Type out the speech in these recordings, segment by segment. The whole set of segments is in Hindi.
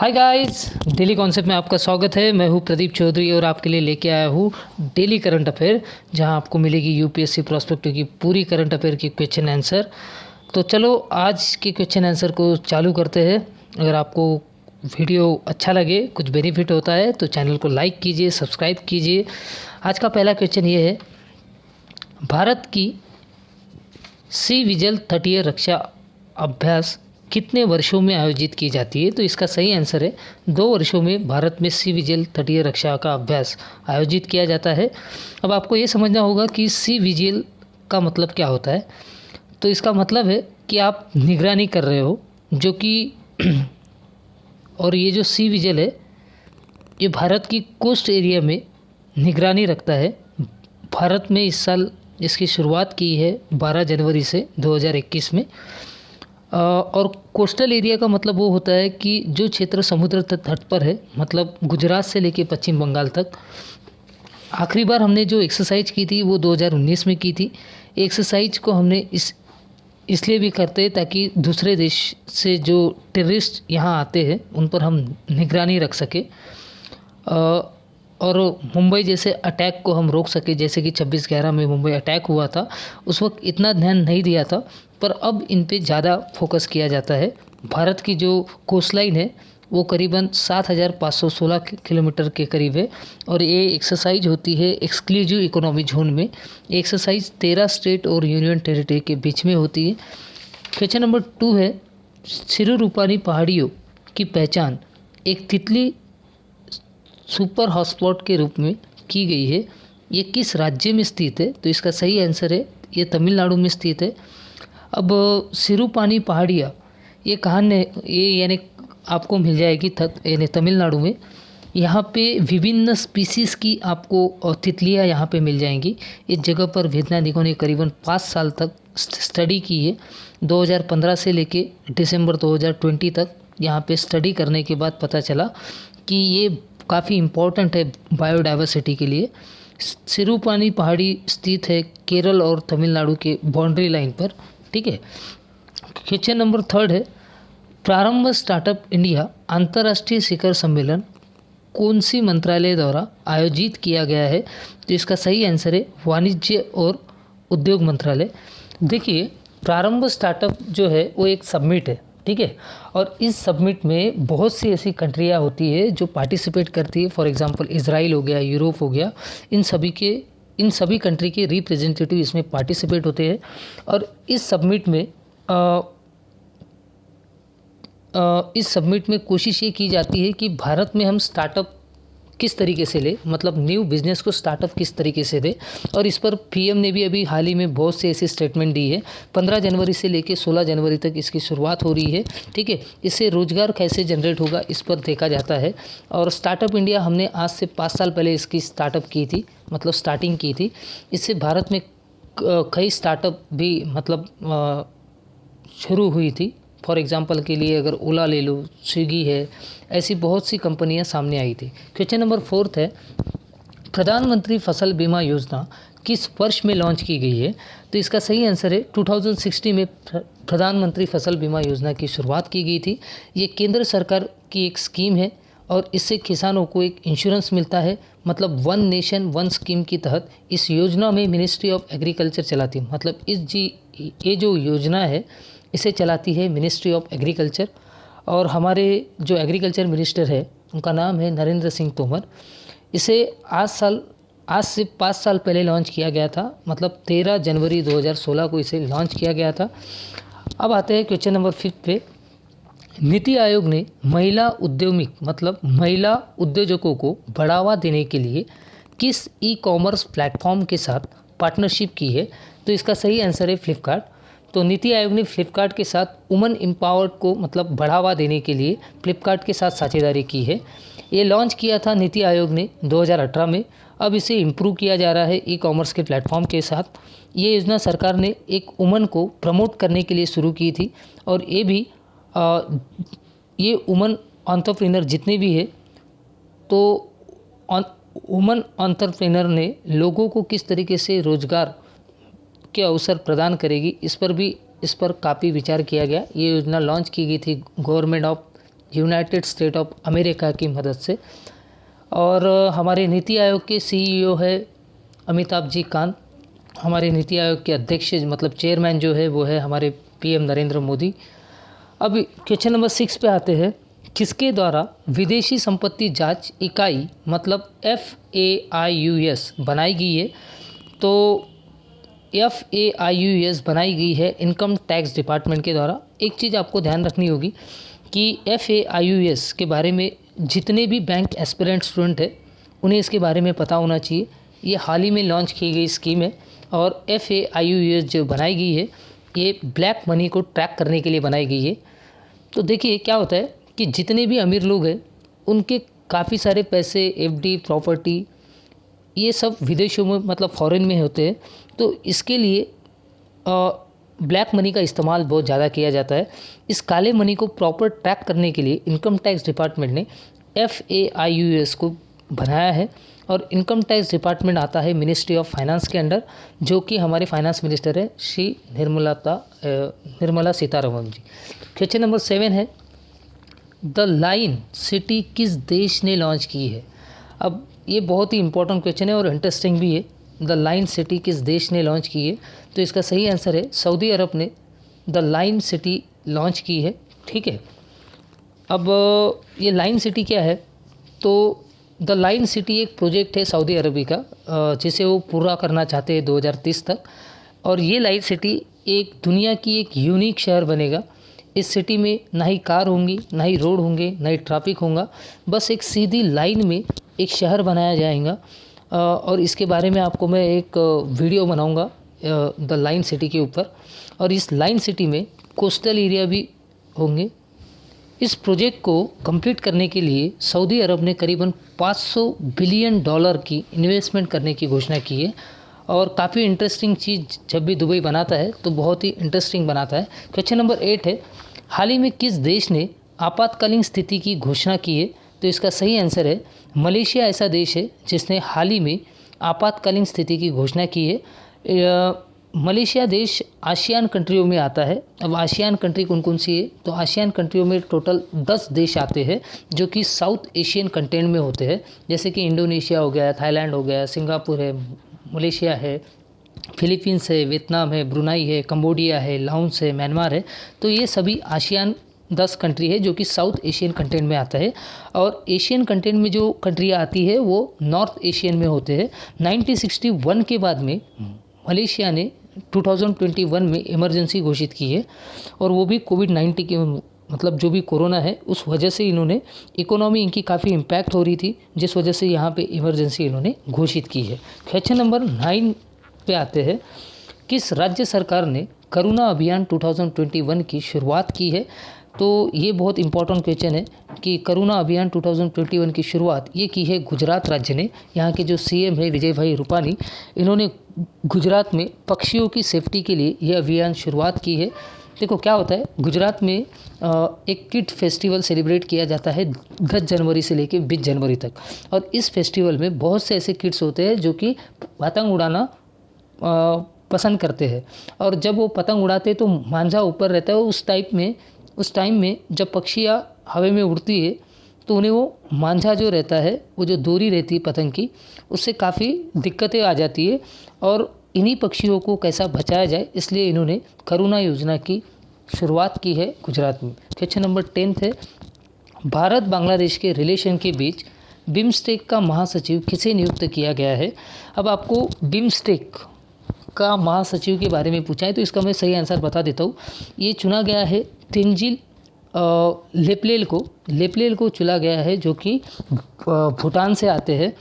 हाय गाइस, डेली कॉन्सेप्ट में आपका स्वागत है। मैं हूं प्रदीप चौधरी और आपके लिए लेके आया हूं डेली करंट अफेयर, जहां आपको मिलेगी यूपीएससी प्रोस्पेक्टिव की पूरी करंट अफेयर की क्वेश्चन आंसर। तो चलो आज के क्वेश्चन आंसर को चालू करते हैं। अगर आपको वीडियो अच्छा लगे, कुछ बेनिफिट होता है तो चैनल को लाइक कीजिए, सब्सक्राइब कीजिए। आज का पहला क्वेश्चन ये है, भारत की सी विजिल तटीय रक्षा अभ्यास कितने वर्षों में आयोजित की जाती है? तो इसका सही आंसर है 2 वर्षों में भारत में सी विजिल तटीय रक्षा का अभ्यास आयोजित किया जाता है। अब आपको ये समझना होगा कि सी विजिल का मतलब क्या होता है। तो इसका मतलब है कि आप निगरानी कर रहे हो, जो कि और ये जो सी विजिल है ये भारत की कोस्ट एरिया में निगरानी रखता है। भारत में इस साल इसकी शुरुआत की है 12 जनवरी से 2021 में। और कोस्टल एरिया का मतलब वो होता है कि जो क्षेत्र समुद्र तट पर है, मतलब गुजरात से लेके पश्चिम बंगाल तक। आखिरी बार हमने जो एक्सरसाइज की थी वो 2019 में की थी। एक्सरसाइज को हमने इसलिए भी करते हैं ताकि दूसरे देश से जो टेररिस्ट यहाँ आते हैं उन पर हम निगरानी रख सके और मुंबई जैसे अटैक को हम रोक सके। जैसे कि 26/11 में मुंबई अटैक हुआ था, उस वक्त इतना ध्यान नहीं दिया था, पर अब इन पे ज़्यादा फोकस किया जाता है। भारत की जो कोस्ट लाइन है वो करीबन 7,516 किलोमीटर के करीब है और ये एक्सरसाइज होती है एक्सक्लूसिव इकोनॉमिक जोन में। ये एक्सरसाइज 13 स्टेट और यूनियन टेरिटरी के बीच में होती है। क्वेश्चन नंबर 2 है, सिरुरुपानी पहाड़ियों की पहचान एक तितली सुपर हॉटस्पॉट के रूप में की गई है। ये किस राज्य में स्थित है? तो इसका सही आंसर है ये तमिलनाडु में स्थित है। अब सिरुपानी पहाड़ियाँ ये कहाँ ने ये यानी आपको मिल जाएगी यानी तमिलनाडु में। यहाँ पे विभिन्न स्पीसीज़ की आपको तितलियाँ यहाँ पे मिल जाएंगी। इस जगह पर वैज्ञानिकों ने करीबन 5 साल तक स्टडी की है। 2015 से लेके दिसंबर 2020 तक यहाँ पे स्टडी करने के बाद पता चला कि ये काफ़ी इम्पोर्टेंट है बायोडाइवर्सिटी के लिए। सिरुपानी पहाड़ी स्थित है केरल और तमिलनाडु के बाउंड्री लाइन पर। ठीक है। क्वेश्चन नंबर 3 है, प्रारंभ स्टार्टअप इंडिया अंतर्राष्ट्रीय शिखर सम्मेलन कौन सी मंत्रालय द्वारा आयोजित किया गया है? तो इसका सही आंसर है वाणिज्य और उद्योग मंत्रालय। देखिए, प्रारंभ स्टार्टअप जो है वो एक समिट है, ठीक है, और इस समिट में बहुत सी ऐसी कंट्रियाँ होती है जो पार्टिसिपेट करती है। फॉर एग्जांपल इजराइल हो गया, यूरोप हो गया, इन सभी कंट्री के रिप्रेजेंटेटिव इसमें पार्टिसिपेट होते हैं। और इस समिट में कोशिश ये की जाती है कि भारत में हम स्टार्टअप किस तरीके से ले, मतलब न्यू बिजनेस को स्टार्टअप किस तरीके से दे। और इस पर पीएम ने भी अभी हाल ही में बहुत से ऐसी स्टेटमेंट दी है। 15 जनवरी से लेकर 16 जनवरी तक इसकी शुरुआत हो रही है, ठीक है। इससे रोजगार कैसे जनरेट होगा इस पर देखा जाता है। और स्टार्टअप इंडिया हमने आज से 5 साल पहले इसकी स्टार्टअप की थी, मतलब स्टार्टिंग की थी। इससे भारत में कई स्टार्टअप भी मतलब शुरू हुई थी। फॉर एग्जांपल के लिए अगर ओला ले लो, स्विगी है, ऐसी बहुत सी कंपनियां सामने आई थी। क्वेश्चन नंबर 4 है, प्रधानमंत्री फसल बीमा योजना किस वर्ष में लॉन्च की गई है? तो इसका सही आंसर है 2016 में प्रधानमंत्री फसल बीमा योजना की शुरुआत की गई थी। ये केंद्र सरकार की एक स्कीम है और इससे किसानों को एक इंश्योरेंस मिलता है। मतलब वन नेशन वन स्कीम के तहत इस योजना में मिनिस्ट्री ऑफ एग्रीकल्चर चलाती है। मतलब ये जो योजना है इसे चलाती है मिनिस्ट्री ऑफ एग्रीकल्चर। और हमारे जो एग्रीकल्चर मिनिस्टर है उनका नाम है नरेंद्र सिंह तोमर। इसे आज से 5 साल पहले लॉन्च किया गया था, मतलब 13 जनवरी 2016 को इसे लॉन्च किया गया था। अब आते हैं क्वेश्चन नंबर 5 पे। नीति आयोग ने महिला उद्योजकों को बढ़ावा देने के लिए किस ई कॉमर्स प्लेटफॉर्म के साथ पार्टनरशिप की है? तो इसका सही आंसर है फ्लिपकार्ट। तो नीति आयोग ने फ्लिपकार्ट के साथ वुमेन एम्पावर्ड को मतलब बढ़ावा देने के लिए फ्लिपकार्ट के साथ साझेदारी की है। ये लॉन्च किया था नीति आयोग ने 2018 में। अब इसे इम्प्रूव किया जा रहा है ई कॉमर्स के प्लेटफॉर्म के साथ। ये योजना सरकार ने एक वुमन को प्रमोट करने के लिए शुरू की थी। और ये वुमन एंटरप्रेन्योर जितने भी है, तो वुमन एंटरप्रेन्योर ने लोगों को किस तरीके से रोजगार के अवसर प्रदान करेगी, इस पर काफ़ी विचार किया गया। ये योजना लॉन्च की गई थी government of United state of America की मदद से। और हमारे नीति आयोग के CEO है अमिताभ जी कांत। हमारे नीति आयोग के अध्यक्ष मतलब चेयरमैन जो है वो है हमारे PM नरेंद्र मोदी। अब क्वेश्चन नंबर 6 पे आते हैं, किसके द्वारा विदेशी संपत्ति जांच इकाई मतलब FAIUS बनाई गई है? तो FAIUS बनाई गई है इनकम टैक्स डिपार्टमेंट के द्वारा। एक चीज़ आपको ध्यान रखनी होगी कि FAIUS के बारे में जितने भी बैंक एस्पिरेंट स्टूडेंट है उन्हें इसके बारे में पता होना चाहिए। ये हाल ही में लॉन्च की गई स्कीम है और FAIUS जो बनाई गई है ये ब्लैक मनी को ट्रैक करने के लिए बनाई गई है। तो देखिए क्या होता है कि जितने भी अमीर लोग हैं उनके काफ़ी सारे पैसे FD प्रॉपर्टी ये सब विदेशों में मतलब फॉरेन में होते हैं। तो इसके लिए ब्लैक मनी का इस्तेमाल बहुत ज़्यादा किया जाता है। इस काले मनी को प्रॉपर ट्रैक करने के लिए इनकम टैक्स डिपार्टमेंट ने FAIUS को बनाया है और इनकम टैक्स डिपार्टमेंट आता है मिनिस्ट्री ऑफ फाइनेंस के अंडर, जो कि हमारे फाइनेंस मिनिस्टर है श्री निर्मला सीतारमण जी। क्वेश्चन नंबर 7 है, द लाइन सिटी किस देश ने लॉन्च की है? अब ये बहुत ही इंपॉर्टेंट क्वेश्चन है और इंटरेस्टिंग भी है। द लाइन सिटी किस देश ने लॉन्च की है? तो इसका सही आंसर है सऊदी अरब ने द लाइन सिटी लॉन्च की है। ठीक है, अब ये लाइन सिटी क्या है? तो द लाइन सिटी एक प्रोजेक्ट है सऊदी अरबी का जिसे वो पूरा करना चाहते हैं 2030 तक। और ये लाइन सिटी एक दुनिया की एक यूनिक शहर बनेगा। इस सिटी में ना ही कार होंगी, ना ही रोड होंगे, ना ही ट्रैफिक होगा, बस एक सीधी लाइन में एक शहर बनाया जाएगा। और इसके बारे में आपको मैं एक वीडियो बनाऊंगा द लाइन सिटी के ऊपर। और इस लाइन सिटी में कोस्टल एरिया भी होंगे। इस प्रोजेक्ट को कंप्लीट करने के लिए सऊदी अरब ने करीबन $500 बिलियन की इन्वेस्टमेंट करने की घोषणा की है। और काफ़ी इंटरेस्टिंग चीज़ जब भी दुबई बनाता है तो बहुत ही इंटरेस्टिंग बनाता है। क्वेश्चन नंबर 8 है, हाल ही में किस देश ने आपातकालीन स्थिति की घोषणा की है? तो इसका सही आंसर है मलेशिया ऐसा देश है जिसने हाल ही में आपातकालीन स्थिति की घोषणा की है। मलेशिया देश आसियान कंट्रियों में आता है। अब आसियान कंट्री कौन कौन सी है? तो आसियान कंट्रियों में टोटल 10 देश आते हैं जो कि साउथ एशियन कंटेंट में होते हैं, जैसे कि इंडोनेशिया हो गया, थाईलैंड हो गया, सिंगापुर है, मलेशिया है, फिलीपींस है, वियतनाम है, ब्रुनाई है, कंबोडिया है, लाओस है, म्यांमार है। तो ये सभी आसियान 10 कंट्री है जो कि साउथ एशियन कंटेंट में आता है। और एशियन कंटेंट में जो कंट्रियाँ आती है वो नॉर्थ एशियन में होते हैं। 1961 के बाद में मलेशिया ने 2021 में इमरजेंसी घोषित की है और वो भी कोविड-19 के मतलब जो भी कोरोना है उस वजह से इन्होंने इकोनॉमी इनकी काफ़ी इम्पैक्ट हो रही थी, जिस वजह से यहाँ पे इमरजेंसी इन्होंने घोषित की है। क्वेश्चन नंबर 9 पे आते हैं, किस राज्य सरकार ने करुणा अभियान 2021 की शुरुआत की है? तो ये बहुत इंपॉर्टेंट क्वेश्चन है कि करुणा अभियान 2021 की शुरुआत ये की है गुजरात राज्य ने। यहाँ के जो CM है विजय भाई रूपानी, इन्होंने गुजरात में पक्षियों की सेफ्टी के लिए यह अभियान शुरुआत की है। देखो क्या होता है, गुजरात में एक किड फेस्टिवल सेलिब्रेट किया जाता है 10 जनवरी से लेकर 20 जनवरी तक। और इस फेस्टिवल में बहुत से ऐसे किड्स होते हैं जो कि पतंग उड़ाना पसंद करते हैं। और जब वो पतंग उड़ाते हैं तो मांझा ऊपर रहता है। उस टाइम में जब पक्षियाँ हवा में उड़ती है तो उन्हें वो मांझा जो रहता है, वो जो डोरी रहती है पतंग की, उससे काफ़ी दिक्कतें आ जाती है। और इन्हीं पक्षियों को कैसा बचाया जाए, इसलिए इन्होंने करुणा योजना की शुरुआत की है गुजरात में। क्वेश्चन नंबर 10 है, भारत बांग्लादेश के रिलेशन के बीच बिम्स्टेक का महासचिव किसे नियुक्त किया गया है? अब आपको बिम्स्टेक का महासचिव के बारे में पूछा है तो इसका मैं सही आंसर बता देता हूँ। ये चुना गया है तेंजिल लेप्लेल को चुना गया है जो कि भूटान से आते हैं।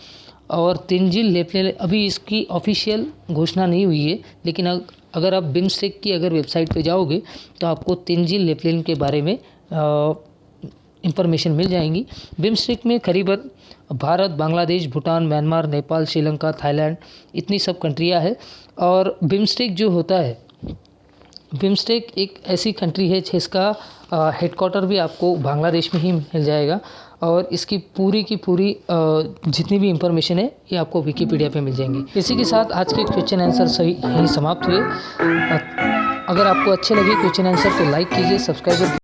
और तेंजिल लेप्लेल अभी इसकी ऑफिशियल घोषणा नहीं हुई है, लेकिन अगर आप बिम्स्टेक की अगर वेबसाइट पे जाओगे तो आपको तेंजिल लेप्लेल के बारे में इंफॉर्मेशन मिल जाएंगी। बिम्स्टेक में करीबन भारत, बांग्लादेश, भूटान, म्यांमार, नेपाल, श्रीलंका, थाईलैंड इतनी सब कंट्रियां है। और बिम्स्टेक जो होता है, बिम्स्टेक एक ऐसी कंट्री है जिसका हेडक्वार्टर भी आपको बांग्लादेश में ही मिल जाएगा। और इसकी पूरी की पूरी जितनी भी इंफॉर्मेशन है ये आपको विकिपीडिया पे मिल जाएंगी। इसी के साथ आज के क्वेश्चन आंसर सही यही समाप्त हुए। अगर आपको अच्छे लगे क्वेश्चन आंसर तो लाइक कीजिए, सब्सक्राइब